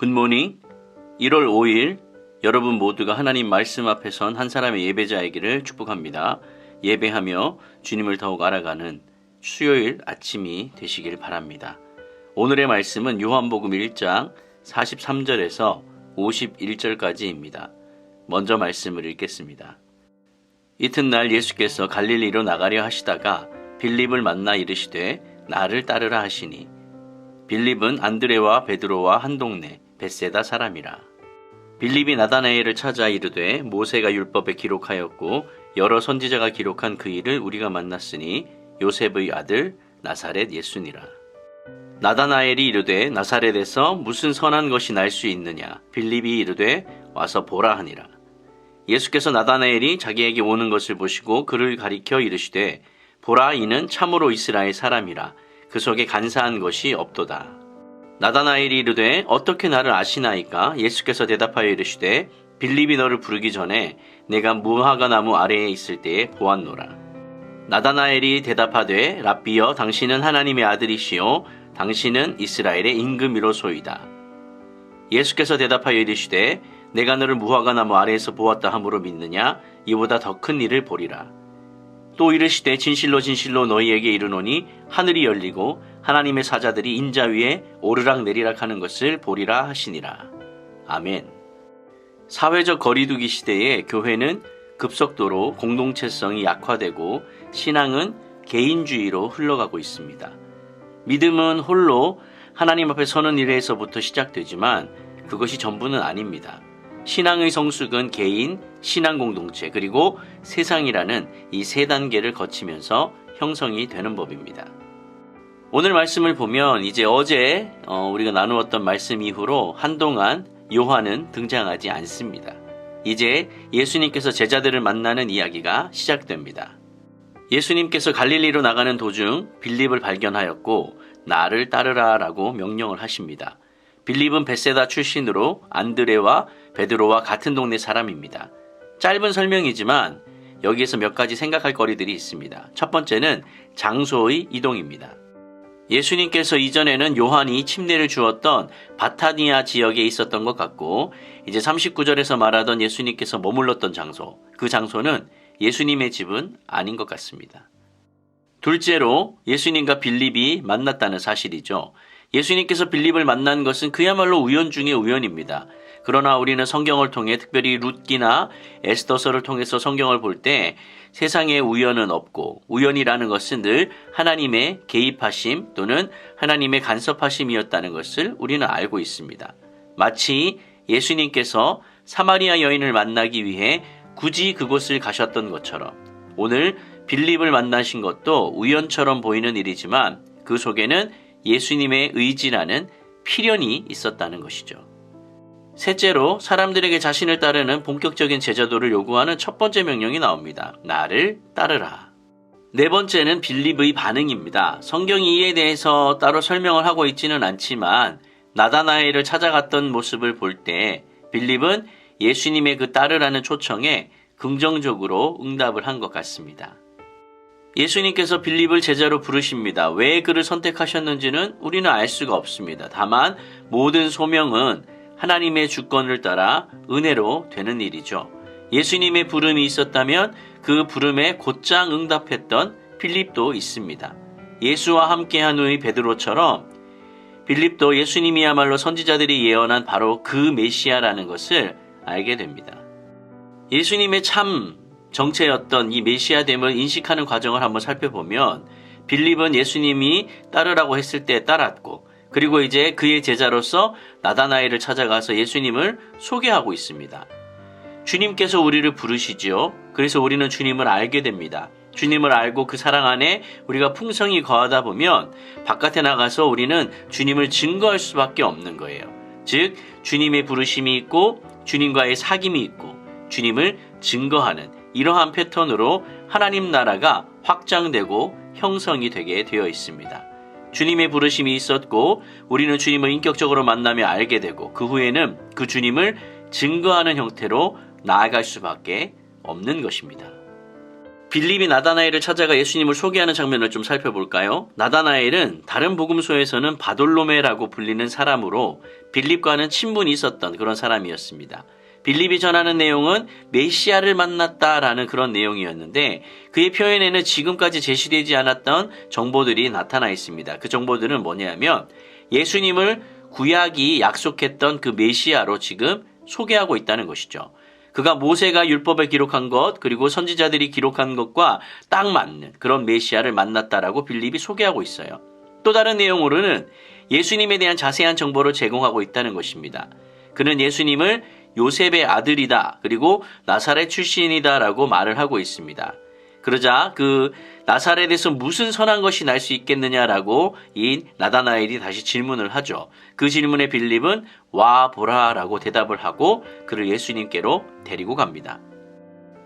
굿모닝. 1월 5일 여러분 모두가 하나님 말씀 앞에 선 한 사람의 예배자이기를 축복합니다. 예배하며 주님을 더욱 알아가는 수요일 아침이 되시길 바랍니다. 오늘의 말씀은 요한복음 1장 43절에서 51절까지입니다. 먼저 말씀을 읽겠습니다. 이튿날 예수께서 갈릴리로 나가려 하시다가 빌립을 만나 이르시되 나를 따르라 하시니 빌립은 안드레와 베드로와 한 동네 벳세다 사람이라. 빌립이 나다나엘을 찾아 이르되 모세가 율법에 기록하였고 여러 선지자가 기록한 그 일을 우리가 만났으니 요셉의 아들 나사렛 예수니라. 나다나엘이 이르되 나사렛에서 무슨 선한 것이 날 수 있느냐. 빌립이 이르되 와서 보라 하니라. 예수께서 나다나엘이 자기에게 오는 것을 보시고 그를 가리켜 이르시되 보라, 이는 참으로 이스라엘 사람이라. 그 속에 간사한 것이 없도다. 나다나엘이 이르되 어떻게 나를 아시나이까? 예수께서 대답하여 이르시되 빌립이 너를 부르기 전에 내가 무화과 나무 아래에 있을 때에 보았노라. 나다나엘이 대답하되 랍비여, 당신은 하나님의 아들이시요 당신은 이스라엘의 임금이로소이다. 예수께서 대답하여 이르시되 내가 너를 무화과 나무 아래에서 보았다 함으로 믿느냐? 이보다 더 큰 일을 보리라. 또 이르시되 진실로 진실로 너희에게 이르노니 하늘이 열리고 하나님의 사자들이 인자 위에 오르락 내리락 하는 것을 보리라 하시니라. 아멘. 사회적 거리두기 시대에 교회는 급속도로 공동체성이 약화되고 신앙은 개인주의로 흘러가고 있습니다. 믿음은 홀로 하나님 앞에 서는 일에서부터 시작되지만 그것이 전부는 아닙니다. 신앙의 성숙은 개인, 신앙 공동체, 그리고 세상이라는 이 세 단계를 거치면서 형성이 되는 법입니다. 오늘 말씀을 보면 이제 어제 우리가 나누었던 말씀 이후로 한동안 요한은 등장하지 않습니다. 이제 예수님께서 제자들을 만나는 이야기가 시작됩니다. 예수님께서 갈릴리로 나가는 도중 빌립을 발견하였고 나를 따르라 라고 명령을 하십니다. 빌립은 벳세다 출신으로 안드레와 베드로와 같은 동네 사람입니다. 짧은 설명이지만 여기에서 몇 가지 생각할 거리들이 있습니다. 첫 번째는 장소의 이동입니다. 예수님께서 이전에는 요한이 침례를 주었던 바타니아 지역에 있었던 것 같고 이제 39절에서 말하던 예수님께서 머물렀던 장소, 그 장소는 예수님의 집은 아닌 것 같습니다. 둘째로 예수님과 빌립이 만났다는 사실이죠. 예수님께서 빌립을 만난 것은 그야말로 우연 중의 우연입니다. 그러나 우리는 성경을 통해 특별히 룻기나 에스더서를 통해서 성경을 볼 때 세상에 우연은 없고 우연이라는 것은 늘 하나님의 개입하심 또는 하나님의 간섭하심이었다는 것을 우리는 알고 있습니다. 마치 예수님께서 사마리아 여인을 만나기 위해 굳이 그곳을 가셨던 것처럼 오늘 빌립을 만나신 것도 우연처럼 보이는 일이지만 그 속에는 예수님의 의지라는 필연이 있었다는 것이죠. 셋째로 사람들에게 자신을 따르는 본격적인 제자도를 요구하는 첫 번째 명령이 나옵니다. 나를 따르라. 네 번째는 빌립의 반응입니다. 성경이 이에 대해서 따로 설명을 하고 있지는 않지만 나다나엘을 찾아갔던 모습을 볼 때 빌립은 예수님의 그 따르라는 초청에 긍정적으로 응답을 한 것 같습니다. 예수님께서 빌립을 제자로 부르십니다. 왜 그를 선택하셨는지는 우리는 알 수가 없습니다. 다만 모든 소명은 하나님의 주권을 따라 은혜로 되는 일이죠. 예수님의 부름이 있었다면 그 부름에 곧장 응답했던 빌립도 있습니다. 예수와 함께한 후의 베드로처럼 빌립도 예수님이야말로 선지자들이 예언한 바로 그 메시아라는 것을 알게 됩니다. 예수님의 참 정체였던 이 메시아됨을 인식하는 과정을 한번 살펴보면 빌립은 예수님이 따르라고 했을 때 따랐고 그리고 이제 그의 제자로서 나다나엘을 찾아가서 예수님을 소개하고 있습니다. 주님께서 우리를 부르시지요. 그래서 우리는 주님을 알게 됩니다. 주님을 알고 그 사랑 안에 우리가 풍성히 거하다 보면 바깥에 나가서 우리는 주님을 증거할 수밖에 없는 거예요. 즉 주님의 부르심이 있고 주님과의 사귐이 있고 주님을 증거하는 이러한 패턴으로 하나님 나라가 확장되고 형성이 되게 되어 있습니다. 주님의 부르심이 있었고 우리는 주님을 인격적으로 만나며 알게 되고 그 후에는 그 주님을 증거하는 형태로 나아갈 수밖에 없는 것입니다. 빌립이 나다나엘을 찾아가 예수님을 소개하는 장면을 좀 살펴볼까요? 나다나엘은 다른 복음서에서는 바돌로메라고 불리는 사람으로 빌립과는 친분이 있었던 그런 사람이었습니다. 빌립이 전하는 내용은 메시아를 만났다라는 그런 내용이었는데 그의 표현에는 지금까지 제시되지 않았던 정보들이 나타나 있습니다. 그 정보들은 뭐냐면 예수님을 구약이 약속했던 그 메시아로 지금 소개하고 있다는 것이죠. 그가 모세가 율법을 기록한 것 그리고 선지자들이 기록한 것과 딱 맞는 그런 메시아를 만났다라고 빌립이 소개하고 있어요. 또 다른 내용으로는 예수님에 대한 자세한 정보를 제공하고 있다는 것입니다. 그는 예수님을 요셉의 아들이다 그리고 나사렛 출신이다라고 말을 하고 있습니다. 그러자 그 나사렛에서 무슨 선한 것이 날 수 있겠느냐라고 이 나다나엘이 다시 질문을 하죠. 그 질문에 빌립은 와 보라라고 대답을 하고 그를 예수님께로 데리고 갑니다.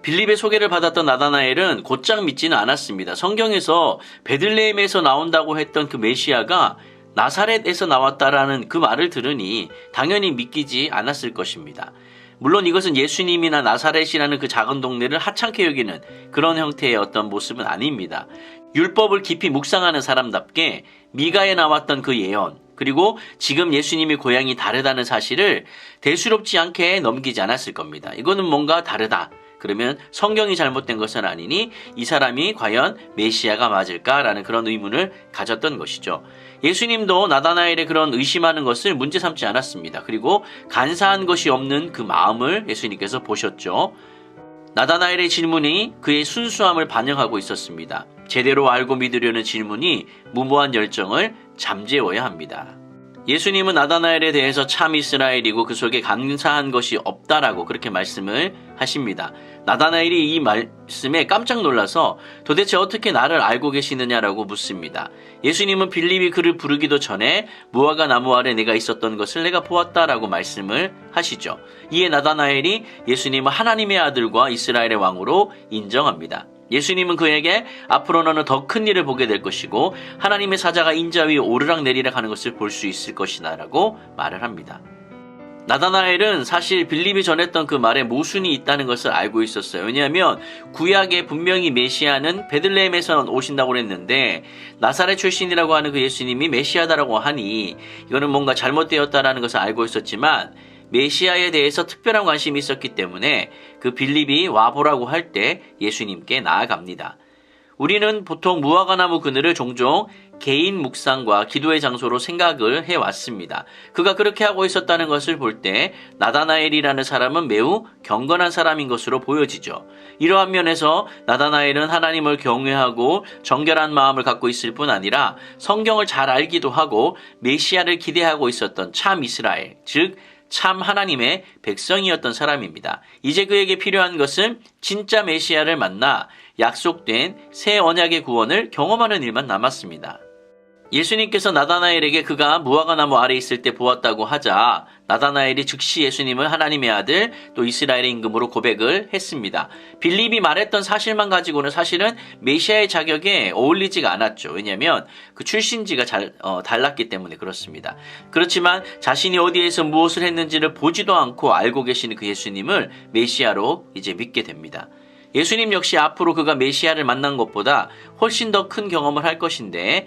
빌립의 소개를 받았던 나다나엘은 곧장 믿지는 않았습니다. 성경에서 베들레헴에서 나온다고 했던 그 메시아가 나사렛에서 나왔다라는 그 말을 들으니 당연히 믿기지 않았을 것입니다. 물론 이것은 예수님이나 나사렛이라는 그 작은 동네를 하찮게 여기는 그런 형태의 어떤 모습은 아닙니다. 율법을 깊이 묵상하는 사람답게 미가에 나왔던 그 예언 그리고 지금 예수님의 고향이 다르다는 사실을 대수롭지 않게 넘기지 않았을 겁니다. 이거는 뭔가 다르다. 그러면 성경이 잘못된 것은 아니니 이 사람이 과연 메시아가 맞을까라는 그런 의문을 가졌던 것이죠. 예수님도 나다나엘의 그런 의심하는 것을 문제 삼지 않았습니다. 그리고 간사한 것이 없는 그 마음을 예수님께서 보셨죠. 나다나엘의 질문이 그의 순수함을 반영하고 있었습니다. 제대로 알고 믿으려는 질문이 무모한 열정을 잠재워야 합니다. 예수님은 나다나엘에 대해서 참 이스라엘이고 그 속에 간사한 것이 없다라고 그렇게 말씀을 하십니다. 나다나엘이 이 말씀에 깜짝 놀라서 도대체 어떻게 나를 알고 계시느냐라고 묻습니다. 예수님은 빌립이 그를 부르기도 전에 무화과 나무 아래 내가 있었던 것을 내가 보았다라고 말씀을 하시죠. 이에 나다나엘이 예수님은 하나님의 아들과 이스라엘의 왕으로 인정합니다. 예수님은 그에게 앞으로 너는 더 큰 일을 보게 될 것이고 하나님의 사자가 인자 위에 오르락 내리락 하는 것을 볼 수 있을 것이다 라고 말을 합니다. 나다나엘은 사실 빌립이 전했던 그 말에 모순이 있다는 것을 알고 있었어요. 왜냐하면 구약에 분명히 메시아는 베들레헴에서 오신다고 그랬는데 나사렛 출신이라고 하는 그 예수님이 메시아다라고 하니 이거는 뭔가 잘못되었다라는 것을 알고 있었지만 메시아에 대해서 특별한 관심이 있었기 때문에 그 빌립이 와보라고 할 때 예수님께 나아갑니다. 우리는 보통 무화과나무 그늘을 종종 개인 묵상과 기도의 장소로 생각을 해왔습니다. 그가 그렇게 하고 있었다는 것을 볼 때 나다나엘이라는 사람은 매우 경건한 사람인 것으로 보여지죠. 이러한 면에서 나다나엘은 하나님을 경외하고 정결한 마음을 갖고 있을 뿐 아니라 성경을 잘 알기도 하고 메시아를 기대하고 있었던 참 이스라엘, 즉 참 하나님의 백성이었던 사람입니다. 이제 그에게 필요한 것은 진짜 메시아를 만나 약속된 새 언약의 구원을 경험하는 일만 남았습니다. 예수님께서 나다나엘에게 그가 무화과나무 아래 있을 때 보았다고 하자 나다나엘이 즉시 예수님을 하나님의 아들 또 이스라엘의 임금으로 고백을 했습니다. 빌립이 말했던 사실만 가지고는 사실은 메시아의 자격에 어울리지가 않았죠. 왜냐하면 그 출신지가 달랐기 때문에 그렇습니다. 그렇지만 자신이 어디에서 무엇을 했는지를 보지도 않고 알고 계시는 그 예수님을 메시아로 이제 믿게 됩니다. 예수님 역시 앞으로 그가 메시아를 만난 것보다 훨씬 더 큰 경험을 할 것인데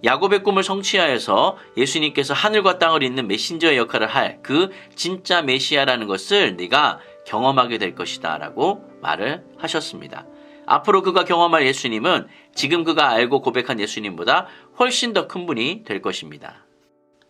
야곱의 꿈을 성취하여서 예수님께서 하늘과 땅을 잇는 메신저의 역할을 할 그 진짜 메시아라는 것을 네가 경험하게 될 것이다 라고 말을 하셨습니다. 앞으로 그가 경험할 예수님은 지금 그가 알고 고백한 예수님보다 훨씬 더 큰 분이 될 것입니다.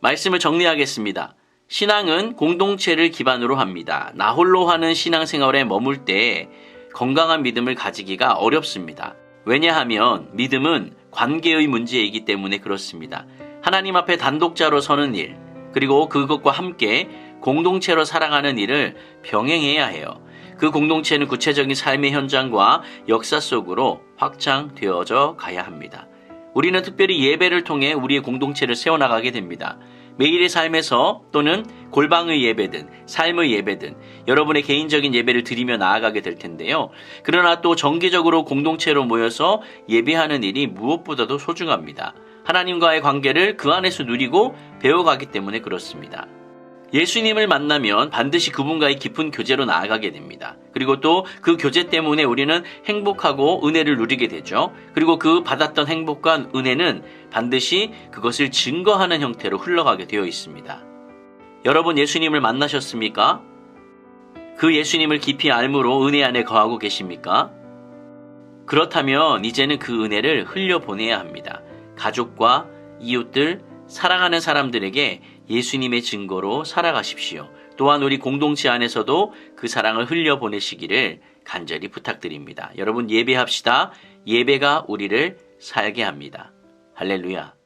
말씀을 정리하겠습니다. 신앙은 공동체를 기반으로 합니다. 나 홀로 하는 신앙생활에 머물 때 건강한 믿음을 가지기가 어렵습니다. 왜냐하면 믿음은 관계의 문제이기 때문에 그렇습니다. 하나님 앞에 단독자로 서는 일, 그리고 그것과 함께 공동체로 살아가는 일을 병행해야 해요. 그 공동체는 구체적인 삶의 현장과 역사 속으로 확장되어져 가야 합니다. 우리는 특별히 예배를 통해 우리의 공동체를 세워나가게 됩니다. 매일의 삶에서 또는 골방의 예배든 삶의 예배든 여러분의 개인적인 예배를 드리며 나아가게 될 텐데요. 그러나 또 정기적으로 공동체로 모여서 예배하는 일이 무엇보다도 소중합니다. 하나님과의 관계를 그 안에서 누리고 배워가기 때문에 그렇습니다. 예수님을 만나면 반드시 그분과의 깊은 교제로 나아가게 됩니다. 그리고 또 그 교제 때문에 우리는 행복하고 은혜를 누리게 되죠. 그리고 그 받았던 행복과 은혜는 반드시 그것을 증거하는 형태로 흘러가게 되어 있습니다. 여러분 예수님을 만나셨습니까? 그 예수님을 깊이 알므로 은혜 안에 거하고 계십니까? 그렇다면 이제는 그 은혜를 흘려보내야 합니다. 가족과 이웃들, 사랑하는 사람들에게 예수님의 증거로 살아가십시오. 또한 우리 공동체 안에서도 그 사랑을 흘려보내시기를 간절히 부탁드립니다. 여러분 예배합시다. 예배가 우리를 살게 합니다. 할렐루야.